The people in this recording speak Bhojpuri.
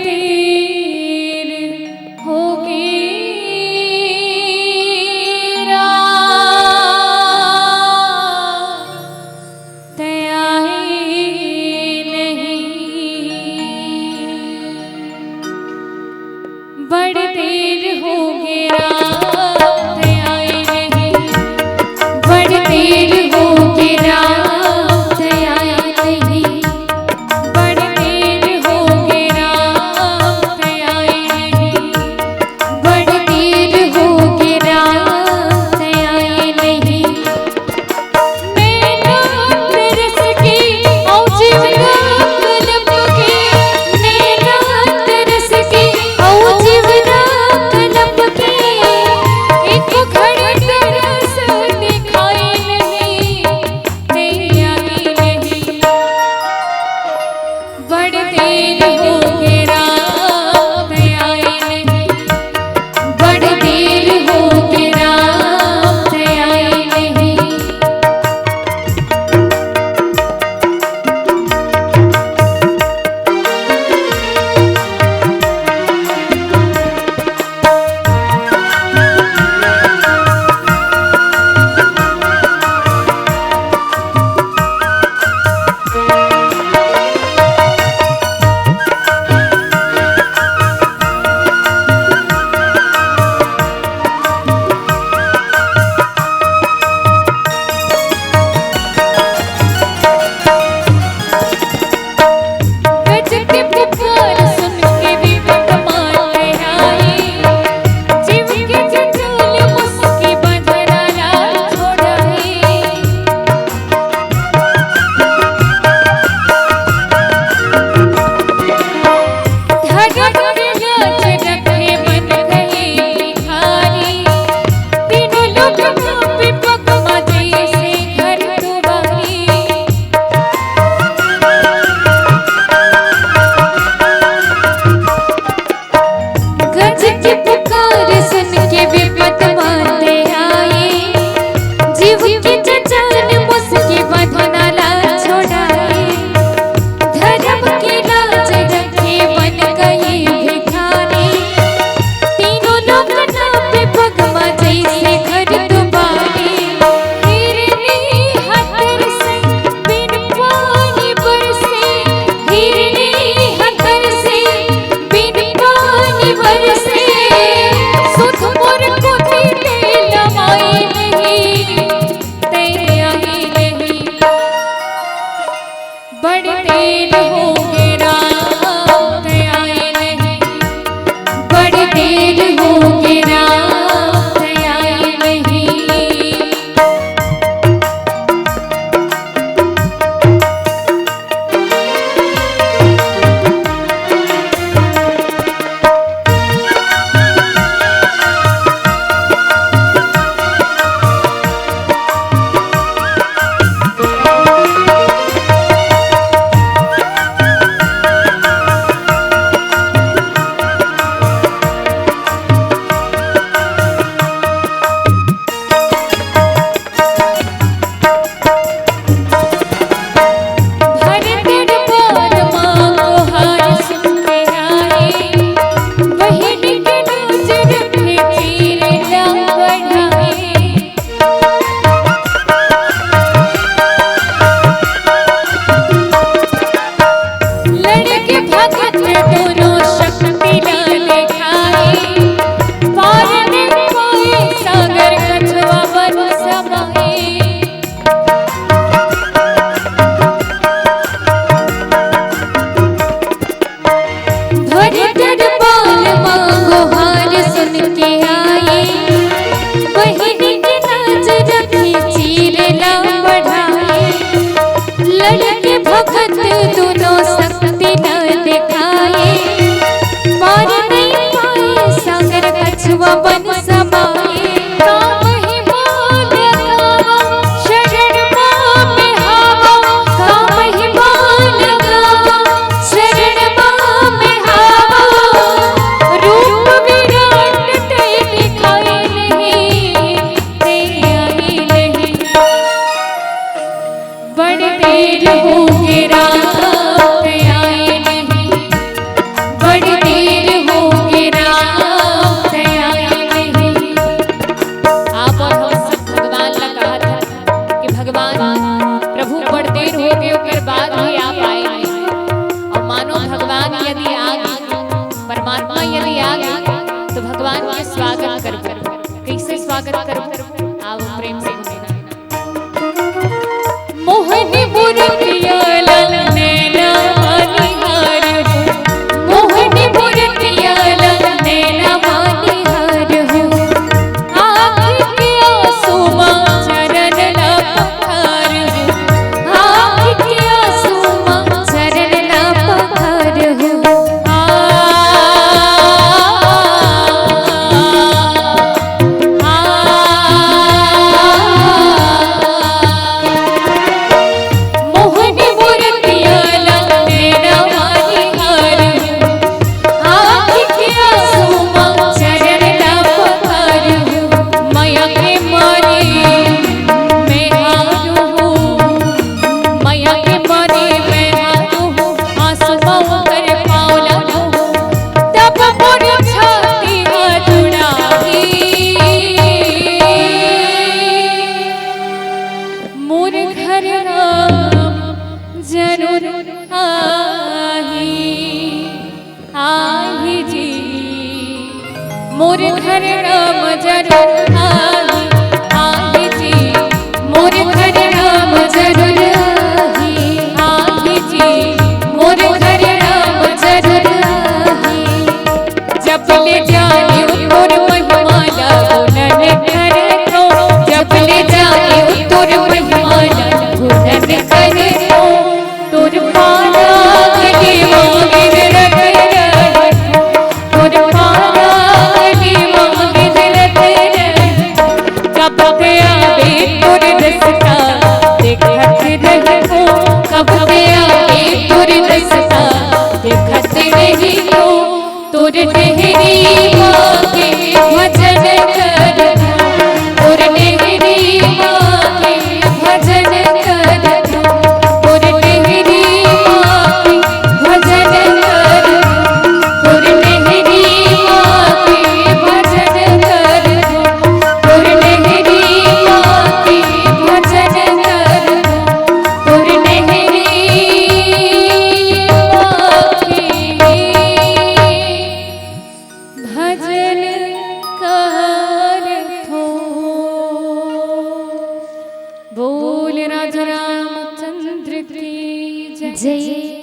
देर होगी बड़ी देर हो गया आए नहीं, बड़ी देर हो गया आए नहीं, बड़ी देर हो गया आए नहीं, बड़ी देर हो गया आए नहीं। नैना तरस की औ जीवना कलम की, नैना तरस की औ जीवना कलम की, एक घड़ी तरस दिखाई नहीं, तेरी आई नहीं। बड़ी देर हो गया आए नहीं, बड़ी देर हो गया आए नहीं। गज के पुकार सुन के विपत मारते आई, जीव के जंजाल मुस्की बंधना ला छोड़ाई। धड़क के लाज रखे बन गई भिखारी, तीनों लोग कांपे पग मजे से घर दुआरी। गज की पुकार सुन के विपत मारते आए, जीव की जंजाल मुस्की बंधना ला छोड़ाए। धर्म की लाज रखे बन गई भिखारी, तीनों लोग नापे पग मजे से घर दुआरी। हिरनी हथर से बिन पानी बरसे, हिरनी हथर से बिन पानी बरसे, सुध मोर को तेरे लमाई नहीं, तेरे आई नहीं। बड़ी देर हो गया आए नहीं, बड़ी देर हो गया आए नहीं। भर दरबार मांगो हार सुन के आए, बहिन के लाज रखे चीर ला बढ़ाए। लड़के भगत दोनों शक्ति ला दिखाए, पार न पाए सागर कछुआ बन समाए। भर दरबार मांगो हार सुन के आए, बहिन के लाज रखे चीर ला बढ़ाए। लड़के भगत दोनों शक्ति न दिखाए, पार नहीं पाए सागर कछुआ बन समाए। काम ही माल गावा शरण माँ में हावा, काम ही माल गावा शरण माँ में हावा। रूप विराट तेरे दिखाई नहीं, तेरी आई नहीं। बड़ी देर हो गया आए नहीं, बड़ी होंगे उसके बाद भी आप आएंगे। और मानो भगवान यदि आ गए, परमात्मा यदि आ गए तो भगवान के स्वागत करो। कैसे स्वागत करो? आओ प्रेम से मोहनी मूर्तिया नैना मानिहार हो, मोहनी मूर्तिया नैना मानिहार हो, आँख के आंसू माँ चरण ला पखार हो, आँख के आंसू माँ चरण ला पखार हो। मोर घर राम जरूर आही जी, मोर घर राम जरूर आही जी, मोर घर राम जरूर आही। जब ले जाने तोर महिमाला गुणन कर तो, जब ले जाने तोर महिमाला गुणन कर तो, तोर पाला गले मांगे रख रहे, तोर पाला कब आवे तोर रस्ता देखत रहो, कब आवे तोर रस्ता देखत रहो, तोर नेहरी माँ के भजन कर, तोर नेहरी माँ के भजन कर, तोर नेहरी माँ के भजन कर, तोर नेहरी माँ के भजन कर, तोर बोल राजा रामचंद्र की जय।